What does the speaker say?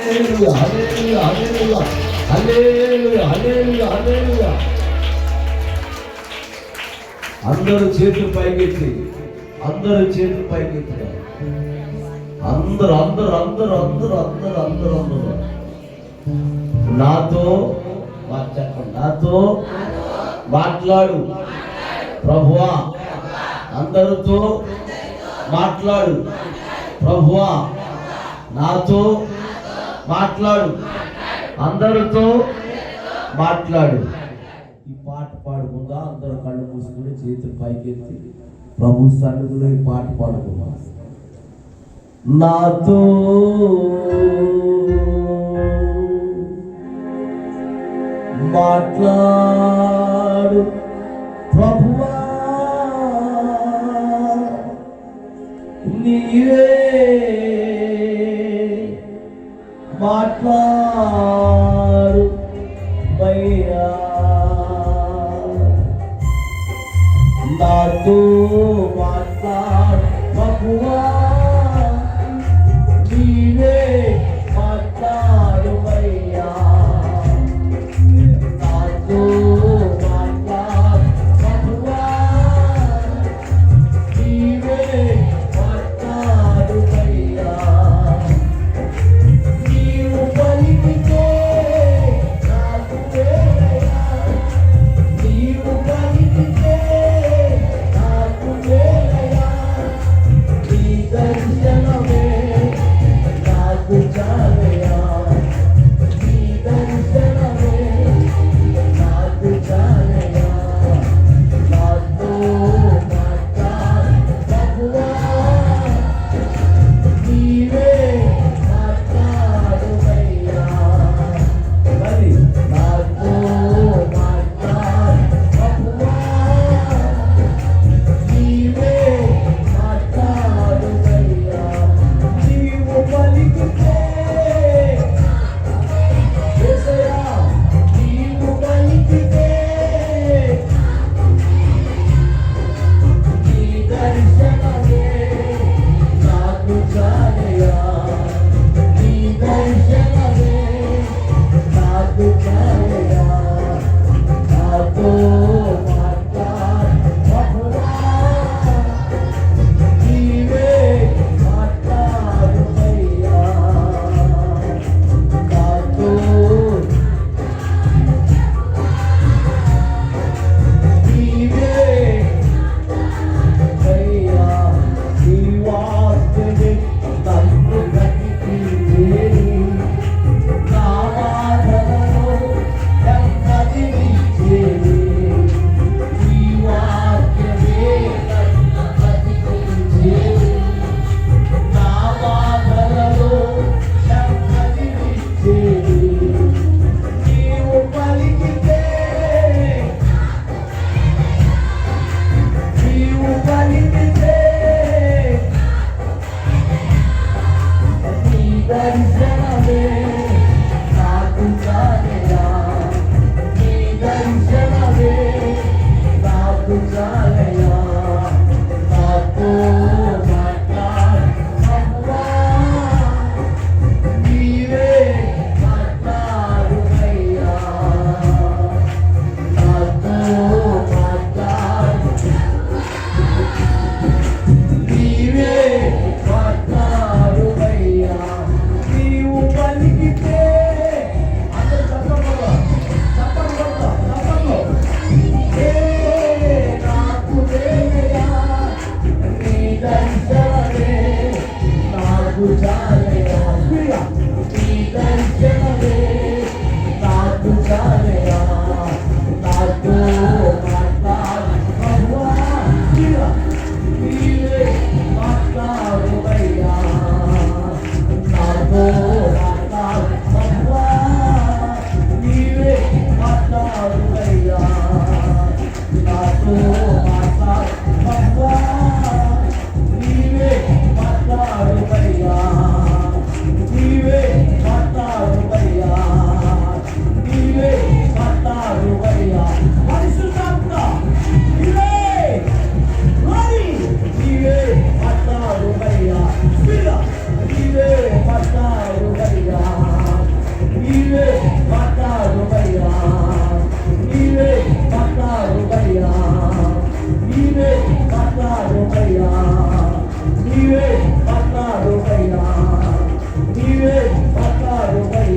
హల్లెలూయా హల్లెలూయా హల్లెలూయా హల్లెలూయా హల్లెలూయా. అందరూ చేతులు పైకెత్తి, అందరూ చేతులు పైకెత్తి, అందరూ అందరూ అందరూ అందరూ అందరూ అందరూ అందరూ నాతో చెప్పండి, నాతో మాట్లాడు ప్రభువా, అందరితో మాట్లాడు ప్రభువా, నాతో మాట్లాడు, అందరితో మాట్లాడు. ఈ పాట పాడుకుందా అందరూ కళ్ళు మూసుకుని చేతులు పైకెత్తి ప్రభు సన్నిధిలో ఈ పాట పాడుకుందా. నాతో మాట్లాడు ప్రభువా, నీవే మాట్లాడు మయ్యా, నాతో మాట్లాడు ప్రభువా, నీవే మాట్లాడు మయ్యా, నాతో మాట్లాడు ప్రభువా, నీవే మాట్లాడు మయ్యా. నీవు పలికితే నాకు వేలయా, నీవు పలికితే నాకు వేలయా, నీ నీవే